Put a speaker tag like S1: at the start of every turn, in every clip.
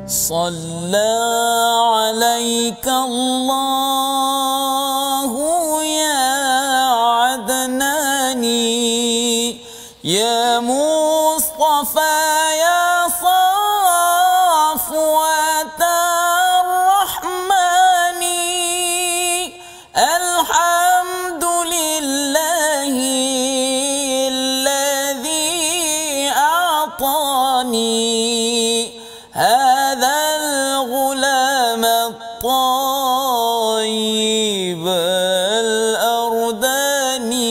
S1: صلى عليك الله يا عدناني يا مصطفى يا صفوة الرحمن الحمد لله الذي أعطاني هذا الغلام الطيب الأرداني.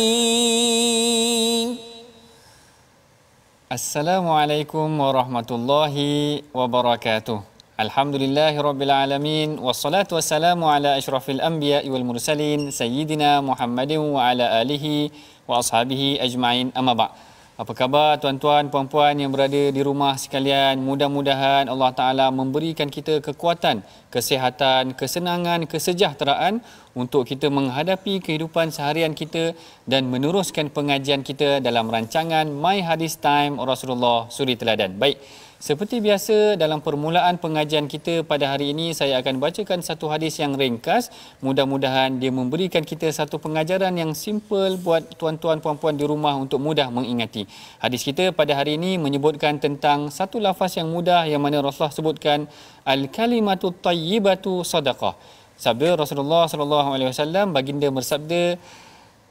S2: Assalamualaikum warahmatullahi wabarakatuh. Alhamdulillahirabbil alamin wassalatu wassalamu ala asyrafil anbiya'i wal mursalin sayyidina Muhammadin wa ala alihi wa ashabihi ajma'in, amma ba'. Apa khabar tuan-tuan puan-puan yang berada di rumah sekalian? Mudah-mudahan Allah Taala memberikan kita kekuatan, kesihatan, kesenangan, kesejahteraan untuk kita menghadapi kehidupan seharian kita dan meneruskan pengajian kita dalam rancangan My Hadis Time Rasulullah Suri Teladan. Baik, seperti biasa dalam permulaan pengajian kita pada hari ini saya akan bacakan satu hadis yang ringkas. Mudah-mudahan dia memberikan kita satu pengajaran yang simple buat tuan-tuan puan-puan di rumah untuk mudah mengingati. Hadis kita pada hari ini menyebutkan tentang satu lafaz yang mudah yang mana Rasulullah sebutkan al-kalimatut tayyibatu sadaqah. Sabda Rasulullah sallallahu alaihi wasallam, baginda bersabda,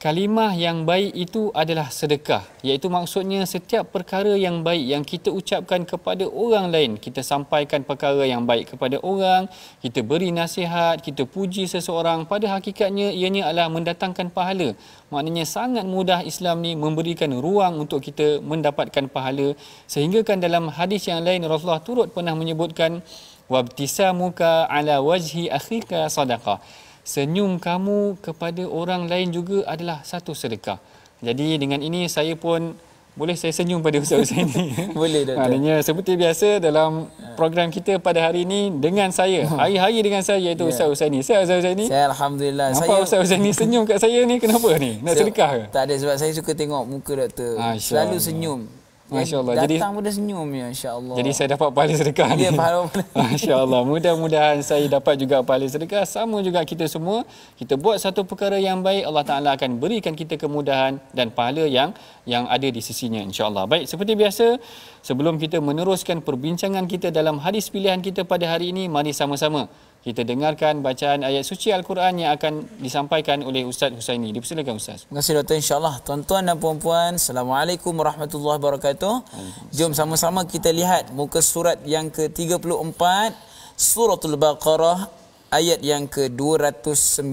S2: kalimah yang baik itu adalah sedekah, iaitu maksudnya setiap perkara yang baik yang kita ucapkan kepada orang lain, kita sampaikan perkara yang baik kepada orang, kita beri nasihat, kita puji seseorang, pada hakikatnya ianya adalah mendatangkan pahala. Maknanya sangat mudah Islam ni memberikan ruang untuk kita mendapatkan pahala, sehingga kan dalam hadis yang lain Rasulullah turut pernah menyebutkan wabtisamuka ala wajhi akhika sadaqah. Senyum kamu kepada orang lain juga adalah satu sedekah. Jadi dengan ini saya pun boleh saya senyum pada Ustaz Husaini.
S1: Boleh, Doktor.
S2: Maknanya seperti biasa dalam program kita pada hari ini dengan saya, hari-hari dengan saya iaitu Ustaz Husaini. Sihat Ustaz Husaini?
S1: Saya alhamdulillah.
S2: Nampak Ustaz Husaini senyum kat saya ni, kenapa ni? Nak sedekah ke?
S1: Tak ada, sebab saya suka tengok muka Doktor. Selalu senyum.
S2: Masya-Allah.
S1: Datang pada senyum ya, insya-Allah.
S2: Jadi saya dapat pahala sedekah ni.
S1: Ya, pahala.
S2: Masya-Allah. Mudah-mudahan saya dapat juga pahala sedekah. Sama juga kita semua. Kita buat satu perkara yang baik, Allah Taala akan berikan kita kemudahan dan pahala yang ada di sisinya, insya-Allah. Baik, seperti biasa, sebelum kita meneruskan perbincangan kita dalam hadis pilihan kita pada hari ini, mari sama-sama kita dengarkan bacaan ayat suci Al-Quran yang akan disampaikan oleh Ustaz Husaini. Dipersilakan Ustaz.
S1: Terima kasih Doktor, insya-Allah. Tuan-tuan dan puan-puan, Assalamualaikum warahmatullahi wabarakatuh. Jom sama-sama kita lihat muka surat yang ke-34, Suratul Baqarah, ayat yang ke-219.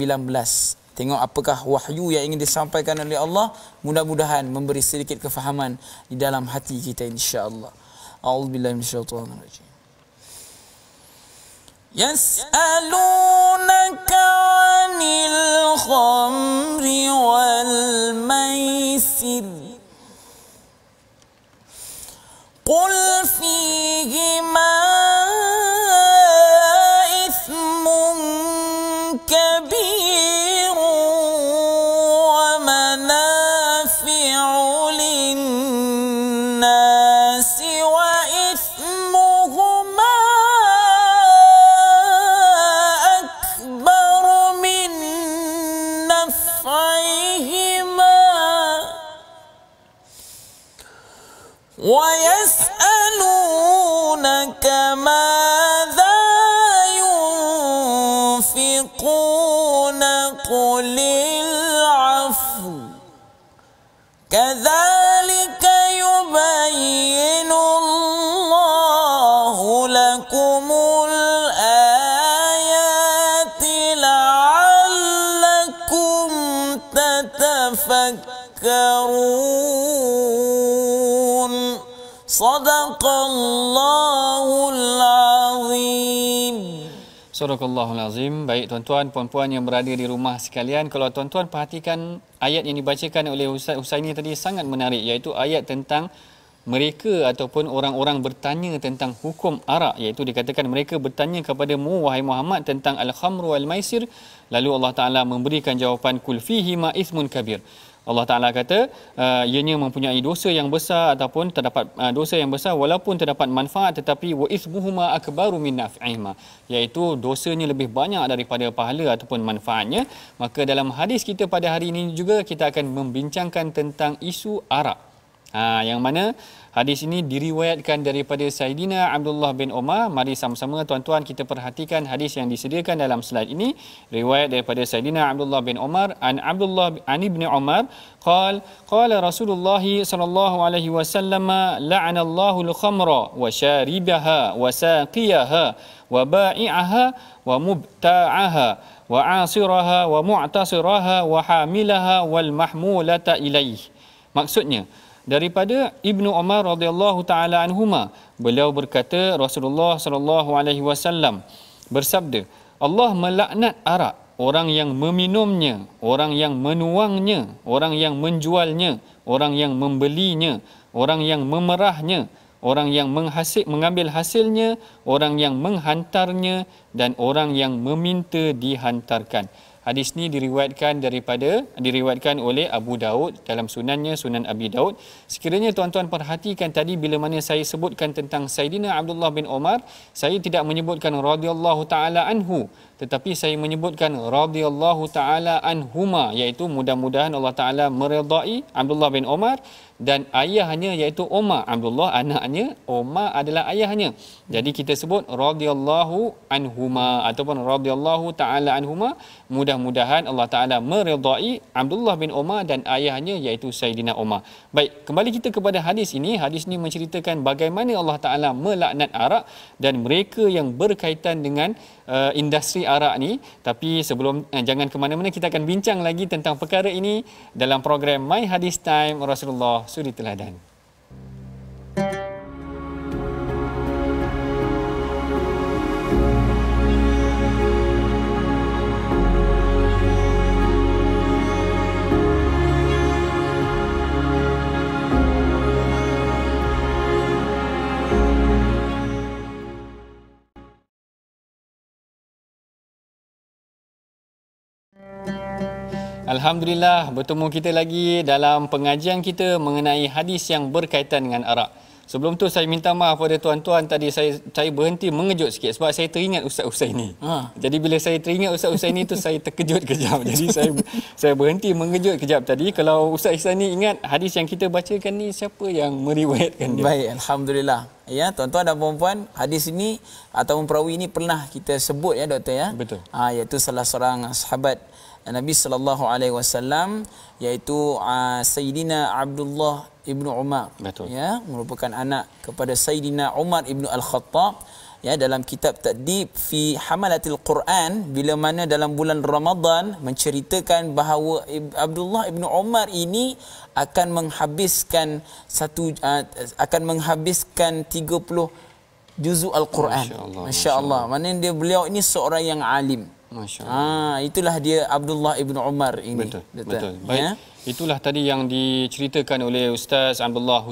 S1: Tengok apakah wahyu yang ingin disampaikan oleh Allah. Mudah-mudahan memberi sedikit kefahaman di dalam hati kita, insya-Allah. A'udzubillahi minasyaitonir rajim. يسألونك عن الخمر والميسر قل فيهما إثم كبير ومنافع للناس وإثمهما أكبر من نفعهما ويسألونك ماذا ينفقون قل العفو كذلك يبين الله لكم الآيات لعلكم تتفكرون صدق الله العظيم.
S2: Sadaqallahul Azim. Baik tuan-tuan puan-puan yang berada di rumah sekalian, kalau tuan-tuan perhatikan ayat yang dibacakan oleh Ustaz Husaini tadi sangat menarik, iaitu ayat tentang mereka ataupun orang-orang bertanya tentang hukum arak, iaitu dikatakan mereka bertanya kepadamu wahai Muhammad tentang al-khamru wal maisir, lalu Allah Taala memberikan jawapan kul fihi ma ithmun kabir. Allah Ta'ala kata ianya mempunyai dosa yang besar ataupun terdapat dosa yang besar walaupun terdapat manfaat, tetapi wa ismuhuma akbaru min naf'ihima, iaitu dosanya lebih banyak daripada pahala ataupun manfaatnya. Maka dalam hadis kita pada hari ini juga kita akan membincangkan tentang isu arak. Yang mana hadis ini diriwayatkan daripada Saidina Abdullah bin Umar. Mari sama-sama tuan-tuan kita perhatikan hadis yang disediakan dalam slide ini. Riwayat daripada Saidina Abdullah bin Umar, an ibni Umar qala Rasulullah sallallahu alaihi wasallam la'anallahu al-khamra wa syaribaha wa saqiyaha wa ba'i'aha wa mubta'aha wa 'asiraha wa mu'tasiraha wa hamilaha wal mahmulata ilaih. Maksudnya daripada Ibnu Umar radhiyallahu taala anhuma, beliau berkata Rasulullah sallallahu alaihi wasallam bersabda, Allah melaknat arak, orang yang meminumnya, orang yang menuangnya, orang yang menjualnya, orang yang membelinya, orang yang memerahnya, orang yang mengambil hasilnya, orang yang menghantarnya, dan orang yang meminta dihantarkan. Hadis ni diriwayatkan oleh Abu Daud dalam sunannya, Sunan Abi Daud. Sekiranya tuan-tuan perhatikan tadi bila mana saya sebutkan tentang Saidina Abdullah bin Umar, saya tidak menyebutkan radhiyallahu taala anhu, tetapi saya menyebutkan radhiyallahu taala anhuma, iaitu mudah-mudahan Allah Taala meridai Abdullah bin Umar dan ayahnya iaitu Umar. Abdullah anaknya, Umar adalah ayahnya. Jadi kita sebut radhiyallahu anhuma ataupun radhiyallahu taala anhuma. Mudah-mudahan Allah Taala meridai Abdullah bin Umar dan ayahnya iaitu Saidina Umar. Baik, kembali kita kepada hadis ini. Hadis ini menceritakan bagaimana Allah Taala melaknat arak dan mereka yang berkaitan dengan industri arak ni. Tapi sebelum jangan ke mana-mana, kita akan bincang lagi tentang perkara ini dalam program My Hadis Time Rasulullah Suri Teladan. Alhamdulillah, bertemu kita lagi dalam pengajian kita mengenai hadis yang berkaitan dengan arak. Sebelum tu saya minta maaf pada tuan-tuan, tadi saya berhenti mengejut sikit sebab saya teringat Ustaz Husaini. Jadi bila saya teringat Ustaz Husaini tu saya terkejut kejap. Jadi saya berhenti mengejut kejap tadi. Kalau Ustaz Husaini ingat hadis yang kita bacakan ni siapa yang meriwayatkan dia?
S1: Baik, alhamdulillah. Ya, tuan-tuan dan puan-puan, hadis ini ataupun perawi ini pernah kita sebut ya doktor ya.
S2: Betul.
S1: Iaitu salah seorang sahabat Nabi sallallahu alaihi wasallam, iaitu Sayyidina Abdullah ibnu Umar.
S2: Betul.
S1: Ya, merupakan anak kepada Sayyidina Umar ibnu Al-Khattab. Ya, dalam kitab Ta'dib fi Hamalatil Quran, bila mana dalam bulan Ramadan menceritakan bahawa Abdullah ibnu Umar ini akan menghabiskan 30 juzuk Al-Quran. Masya-Allah. Maknanya beliau ini seorang yang alim.
S2: Masya-Allah.
S1: Itulah dia Abdullah ibnu Umar ini.
S2: Betul. Baik. Ya? Itulah tadi yang diceritakan oleh Ustaz Abdullah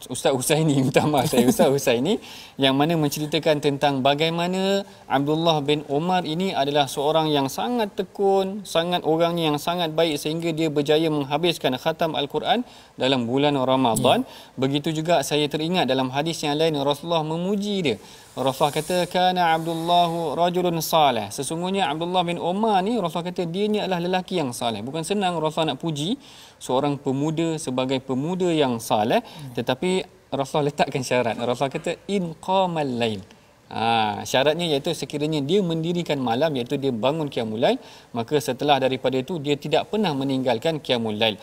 S2: Ustaz Husaini, minta maaf saya, Ustaz Husaini, yang mana menceritakan tentang bagaimana Abdullah bin Umar ini adalah seorang yang sangat tekun, sangat orangnya yang sangat baik sehingga dia berjaya menghabiskan khatam Al-Quran dalam bulan Ramadan. Begitu juga saya teringat dalam hadis yang lain Rasulullah memuji dia. Rasulullah kata kana Abdullahu rajulun salih. Sesungguhnya Abdullah bin Umar ni Rasulullah kata dia ni adalah lelaki yang saleh. Bukan senang Rasulullah nak puji seorang pemuda sebagai pemuda yang saleh, tetapi Rasulullah letakkan syarat. Rasulullah kata in qamal lail. Syaratnya iaitu sekiranya dia mendirikan malam, iaitu dia bangun qiyamul lail, maka setelah daripada itu dia tidak pernah meninggalkan qiyamul lail.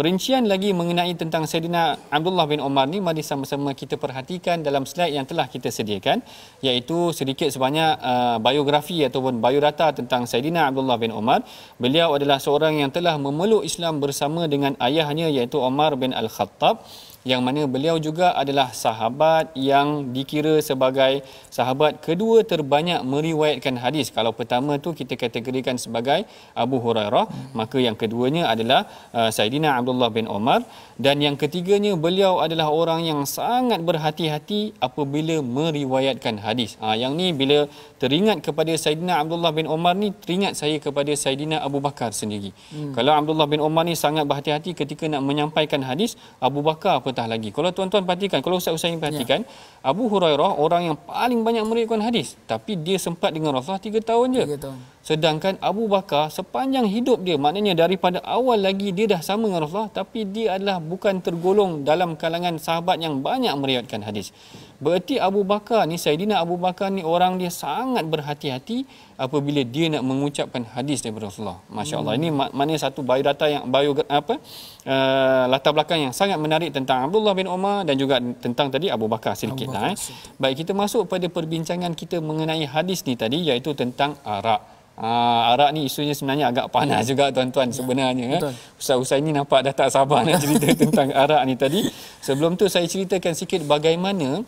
S2: Perincian lagi mengenai tentang Saidina Abdullah bin Umar ni, mari sama-sama kita perhatikan dalam slide yang telah kita sediakan, iaitu sedikit sebanyak biografi ataupun biodata tentang Saidina Abdullah bin Umar. Beliau adalah seorang yang telah memeluk Islam bersama dengan ayahnya iaitu Umar bin Al-Khattab. yang mana beliau juga adalah sahabat yang dikira sebagai sahabat kedua terbanyak meriwayatkan hadis. Kalau pertama tu kita kategorikan sebagai Abu Hurairah, maka yang keduanya adalah Saidina Abdullah bin Umar, dan yang ketiganya beliau adalah orang yang sangat berhati-hati apabila meriwayatkan hadis. Yang ni bila teringat kepada Saidina Abdullah bin Umar ni, teringat saya kepada Saidina Abu Bakar sendiri. Kalau Abdullah bin Umar ni sangat berhati-hati ketika nak menyampaikan hadis, Abu Bakar apatah lagi. Kalau tuan-tuan perhatikan, kalau Ustaz Husain perhatikan, Abu Hurairah orang yang paling banyak meriwayatkan hadis, tapi dia sempat dengan Rasulullah 3 tahun je.
S1: 3 tahun.
S2: Sedangkan Abu Bakar sepanjang hidup dia, maknanya daripada awal lagi dia dah sama dengan Rasulullah, tapi dia adalah bukan tergolong dalam kalangan sahabat yang banyak meriwayatkan hadis. Berarti Abu Bakar ni, Saidina Abu Bakar ni orang dia sangat berhati-hati apabila dia nak mengucapkan hadis daripada Rasulullah. Masya-Allah. Ini maknanya satu biodata yang latar belakang yang sangat menarik tentang Abdullah bin Umar dan juga tentang tadi Abu Bakar sedikitlah. Baik, kita masuk pada perbincangan kita mengenai hadis ni tadi, iaitu tentang arak. Arak ni isunya sebenarnya agak panas juga tuan-tuan sebenarnya. Ustaz Husain ni nampak dah tak sabar nak cerita tentang arak ni tadi. Sebelum tu saya ceritakan sikit bagaimana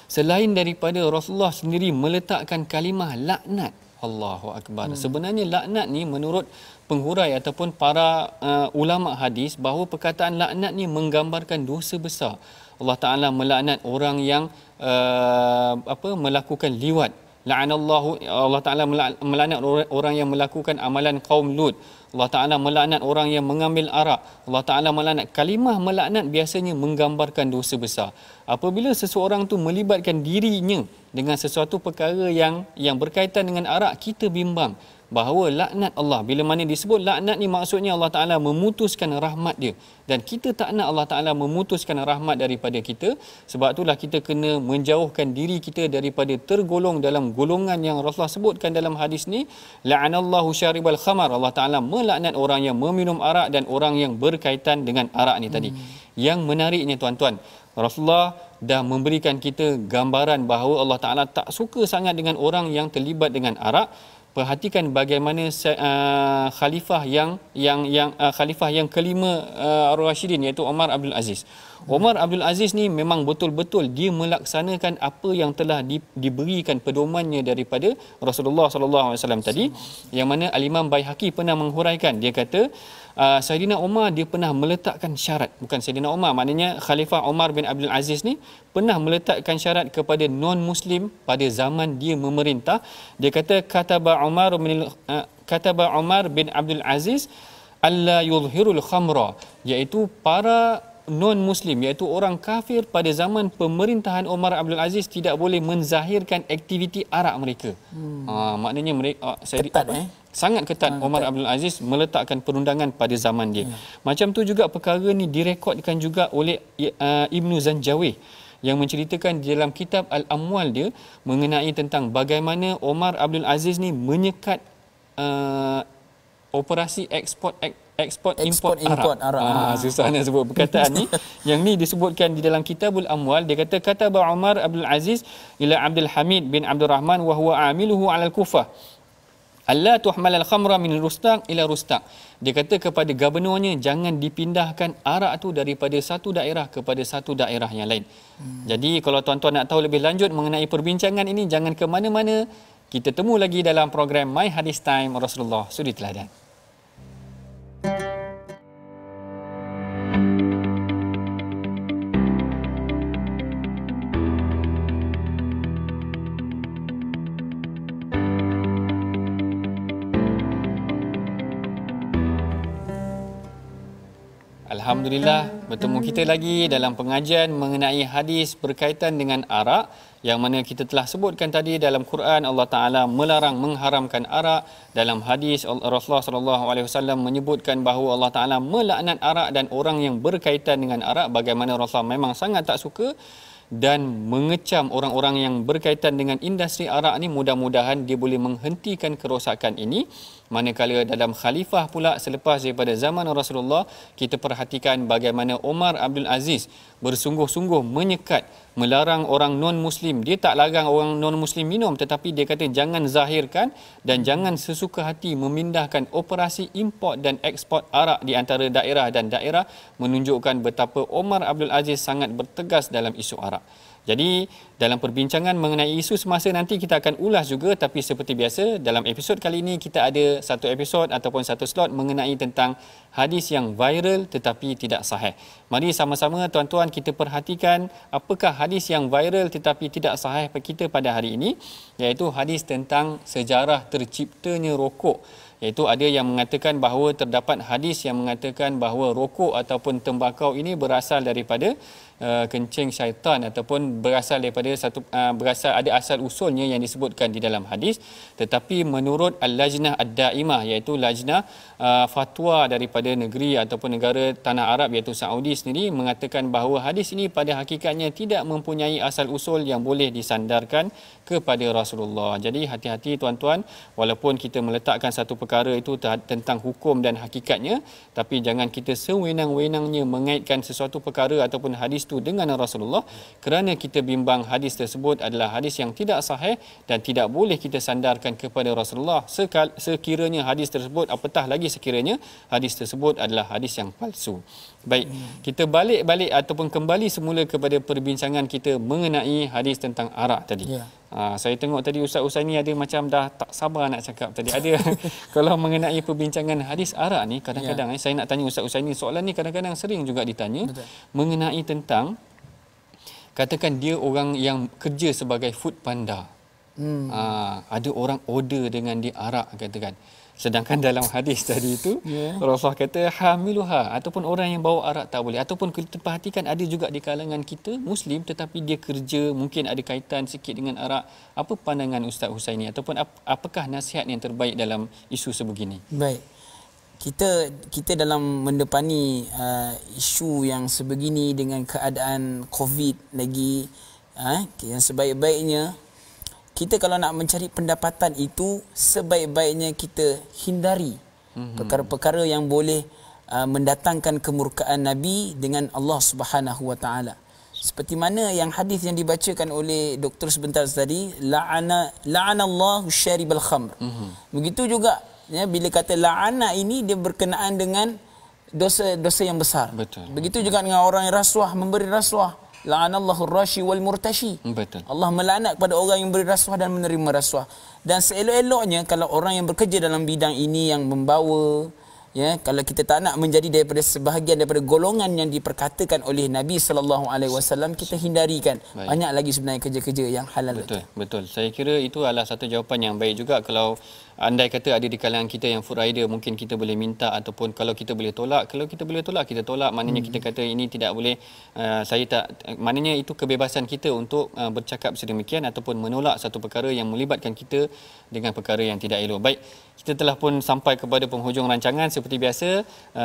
S2: selain daripada Rasulullah sendiri meletakkan kalimah laknat. Allahu Akbar. Sebenarnya laknat ni menurut penghurai ataupun para ulama hadis, bahawa perkataan laknat ni menggambarkan dosa besar. Allah Taala melaknat orang yang melakukan liwat. La'anallahu, Allah Taala melaknat orang yang melakukan amalan kaum Lut. Allah Taala melaknat orang yang mengambil arak. Allah Taala melaknat. Kalimah melaknat biasanya menggambarkan dosa besar. Apabila seseorang tu melibatkan dirinya dengan sesuatu perkara yang berkaitan dengan arak, kita bimbang bahawa laknat Allah, bila mana disebut laknat ni maksudnya Allah Taala memutuskan rahmat dia, dan kita tak nak Allah Taala memutuskan rahmat daripada kita. Sebab itulah kita kena menjauhkan diri kita daripada tergolong dalam golongan yang Rasulullah sebutkan dalam hadis ni, la'anallahu syaribal khamar. Allah Taala melaknat orang yang meminum arak dan orang yang berkaitan dengan arak ni tadi. Yang menariknya tuan-tuan, Rasulullah dah memberikan kita gambaran bahawa Allah Taala tak suka sangat dengan orang yang terlibat dengan arak. Perhatikan bagaimana khalifah yang kelima Ar-Rasyidin, iaitu Umar Abdul Aziz. Umar Abdul Aziz ni memang betul-betul dia melaksanakan apa yang telah diberikan pedomannya daripada Rasulullah sallallahu alaihi wasallam tadi, yang mana Al-Imam Baihaqi pernah menghuraikan. Dia kata Saidina Umar dia pernah meletakkan syarat, bukan Saidina Umar, maknanya Khalifah Umar bin Abdul Aziz ni pernah meletakkan syarat kepada non-Muslim pada zaman dia memerintah. Dia kata kataba Umar bin Abdul Aziz alla yuzhirul khamra, iaitu para non-Muslim, iaitu orang kafir pada zaman pemerintahan Umar Abdul Aziz tidak boleh menzahirkan aktiviti arak mereka. Maknanya mereka sangat ketat. Umar Abdul Aziz meletakkan perundangan pada zaman dia. Macam tu juga perkara ni direkodkan juga oleh Ibnu Zanjawih yang menceritakan di dalam kitab Al-Amwal dia mengenai tentang bagaimana Umar Abdul Aziz ni menyekat operasi ekspor import arak. Susah nak sebut perkataan ni. Yang ni disebutkan di dalam Kitabul Amwal. Dia kata kataba Umar Abdul Aziz ila Abdul Hamid bin Abdul Rahman wa huwa amiluhu ala al-Kufah alla tuhmal al-khamra min Rustaq ila Rustaq. Dia kata kepada gubernurnya, jangan dipindahkan arak tu daripada satu daerah kepada satu daerah yang lain. Jadi kalau tuan-tuan nak tahu lebih lanjut mengenai perbincangan ini, jangan ke mana-mana. Kita temu lagi dalam program My Hadis Time Rasulullah Suri Teladan. Alhamdulillah, bertemu kita lagi dalam pengajian mengenai hadis berkaitan dengan arak, yang mana kita telah sebutkan tadi dalam Quran Allah Taala melarang mengharamkan arak. Dalam hadis Rasulullah sallallahu alaihi wasallam menyebutkan bahawa Allah Taala melaknat arak dan orang yang berkaitan dengan arak, bagaimana Rasulullah memang sangat tak suka dan mengecam orang-orang yang berkaitan dengan industri arak ni. Mudah-mudahan dia boleh menghentikan kerosakan ini. Manakala dalam khalifah pula selepas daripada zaman Rasulullah, kita perhatikan bagaimana Umar Abdul Aziz bersungguh-sungguh menyekat, melarang orang non-Muslim. Dia tak larang orang non-Muslim minum, tetapi dia kata jangan zahirkan dan jangan sesuka hati memindahkan operasi import dan ekspor arak di antara daerah dan daerah, menunjukkan betapa Umar Abdul Aziz sangat bertegas dalam isu arak. Jadi dalam perbincangan mengenai isu semasa nanti kita akan ulas juga, tapi seperti biasa dalam episod kali ini kita ada satu episod ataupun satu slot mengenai tentang hadis yang viral tetapi tidak sahih. Mari sama-sama tuan-tuan kita perhatikan apakah hadis yang viral tetapi tidak sahih kita pada hari ini, iaitu hadis tentang sejarah terciptanya rokok. Iaitu ada yang mengatakan bahawa terdapat hadis yang mengatakan bahawa rokok ataupun tembakau ini berasal daripada kencing syaitan ataupun berasal daripada berasal ada asal usulnya yang disebutkan di dalam hadis. Tetapi menurut Al-Lajnah Ad-Daimah, iaitu lajnah fatwa daripada negeri ataupun negara tanah Arab iaitu Saudi sendiri, mengatakan bahawa hadis ini pada hakikatnya tidak mempunyai asal usul yang boleh disandarkan kepada Rasulullah. Jadi hati-hati tuan-tuan, walaupun kita meletakkan satu perkara itu tentang hukum dan hakikatnya, tapi jangan kita sewenang-wenangnya mengaitkan sesuatu perkara ataupun hadis itu dengan Rasulullah, kerana kita bimbang hadis tersebut adalah hadis yang tidak sahih dan tidak boleh kita sandarkan kepada Rasulullah sekiranya hadis tersebut, apatah lagi sekiranya hadis tersebut adalah hadis yang palsu. Baik, kita balik ataupun kembali semula kepada perbincangan kita mengenai hadis tentang arak tadi. Saya tengok tadi Ustaz ni ada macam dah tak sabar nak cakap tadi. Ada kalau mengenai perbincangan hadis arak ni, kadang-kadang saya nak tanya Ustaz ni, soalan ni kadang-kadang sering juga ditanya. Betul. Mengenai tentang katakan dia orang yang kerja sebagai food panda. Ada orang order dengan dia arak katakan. Sedangkan dalam hadis tadi itu Rasulullah kata hamiluha, ataupun orang yang bawa arak tak boleh. Ataupun kita perhatikan ada juga di kalangan kita Muslim tetapi dia kerja mungkin ada kaitan sikit dengan arak. Apa pandangan Ustaz Husaini ataupun apakah nasihat yang terbaik dalam isu sebegini? Baik.
S1: Kita dalam mendepani isu yang sebegini dengan keadaan COVID lagi, yang sebaik-baiknya kita kalau nak mencari pendapatan itu, sebaik-baiknya kita hindari perkara-perkara yang boleh mendatangkan kemurkaan Nabi dengan Allah Subhanahu Wa Taala. Seperti mana yang hadis yang dibacakan oleh doktor sebentar tadi, la'anallahu syaribal khamr. Begitu juga bila kata la'ana ini dia berkenaan dengan dosa yang besar. Betul. Begitu juga dengan orang yang rasuah, memberi rasuah. La'anallahu rashi wal murtashi. Betul. Allah melaknat kepada orang yang beri rasuah dan menerima rasuah. Dan seelok-eloknya kalau orang yang bekerja dalam bidang ini yang membawa, kalau kita tak nak menjadi daripada sebahagian daripada golongan yang diperkatakan oleh Nabi sallallahu alaihi wasallam, kita hindarikan. Baik. Banyak lagi sebenarnya kerja-kerja yang halal.
S2: Betul, betul. Saya kira itu adalah satu jawapan yang baik juga. Kalau andai kata ada di kalangan kita yang food rider, mungkin kita boleh minta, ataupun kalau kita boleh tolak. Kalau kita boleh tolak, kita tolak. Maknanya kita kata ini tidak boleh, saya tak, maknanya itu kebebasan kita untuk bercakap sedemikian ataupun menolak satu perkara yang melibatkan kita dengan perkara yang tidak elok. Baik, kita telah pun sampai kepada penghujung rancangan. Seperti biasa,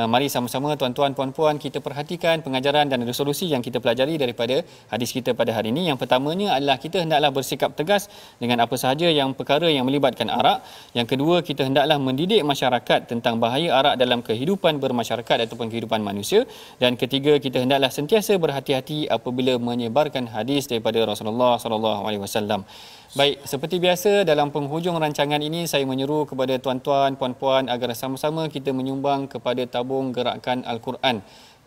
S2: mari sama-sama tuan-tuan puan-puan kita perhatikan pengajaran dan resolusi yang kita pelajari daripada hadis kita pada hari ini. Yang pertamanya adalah kita hendaklah bersikap tegas dengan apa sahaja yang perkara yang melibatkan arak. Yang kedua, kita hendaklah mendidik masyarakat tentang bahaya arak dalam kehidupan bermasyarakat ataupun kehidupan manusia. Dan ketiga, kita hendaklah sentiasa berhati-hati apabila menyebarkan hadis daripada Rasulullah sallallahu alaihi wasallam. Baik, seperti biasa dalam penghujung rancangan ini saya menyeru kepada tuan-tuan puan-puan agar sama-sama kita menyumbang kepada tabung gerakan Al-Quran,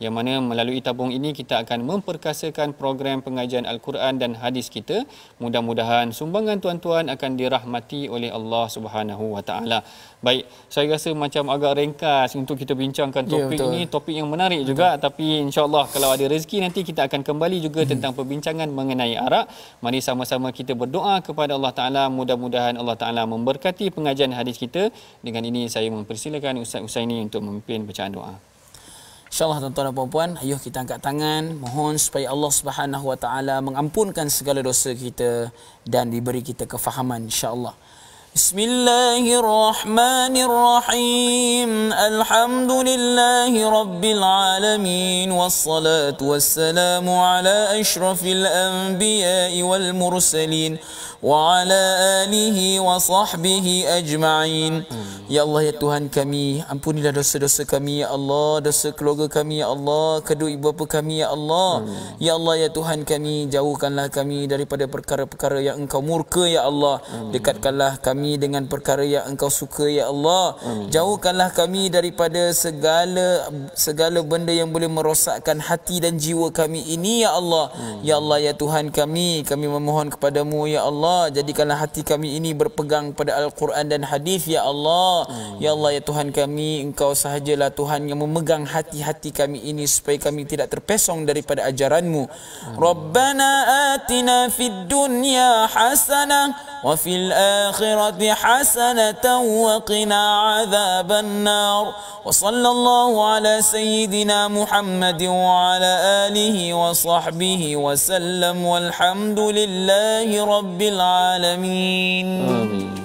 S2: yang mana melalui tabung ini kita akan memperkasakan program pengajian Al-Quran dan hadis kita. Mudah-mudahan sumbangan tuan-tuan akan dirahmati oleh Allah Subhanahu Wa Taala. Baik, saya rasa macam agak ringkas untuk kita bincangkan topik ini, topik yang menarik juga, tapi insya-Allah kalau ada rezeki nanti kita akan kembali juga tentang perbincangan mengenai arak. Mari sama-sama kita berdoa kepada Allah Taala, mudah-mudahan Allah Taala memberkati pengajian hadis kita. Dengan ini saya mempersilakan Ustaz Husaini untuk memimpin bacaan doa.
S1: InsyaAllah tuan-tuan dan puan-puan, ayuh kita angkat tangan, mohon supaya Allah Subhanahu Wa Taala mengampunkan segala dosa kita dan diberi kita kefahaman insya-Allah. Bismillahirrahmanirrahim. Alhamdulillahi rabbil alamin. Wassalatu wassalamu ala asyrafil anbiya'i wal mursalin wa ala alihi wa sahbihi ajma'in. Ya Allah, ya Tuhan kami, ampunilah dosa-dosa kami ya Allah, dosa keluarga kami ya Allah, kedua ibu bapa kami ya Allah. Ya Allah, ya Tuhan kami, jauhkanlah kami daripada perkara-perkara yang Engkau murka ya Allah. Dekatkanlah kami dengan perkara yang Engkau suka ya Allah. Jauhkanlah kami daripada segala benda yang boleh merosakkan hati dan jiwa kami ini ya Allah. Ya Allah, ya Tuhan kami memohon kepadamu ya Allah, jadikanlah hati kami ini berpegang pada Al-Quran dan hadis ya Allah. Ya Allah, ya Tuhan kami, Engkau sahajalah Tuhan yang memegang hati-hati kami ini supaya kami tidak terpesong daripada ajaran-Mu. Rabbana atina fid dunya hasanah wa fil akhirati hasanatan wa qina adzaban nar. Wa sallallahu ala sayyidina Muhammadin wa ala alihi wa sahbihi wa sallam walhamdulillahi rabbil alamin. Amin.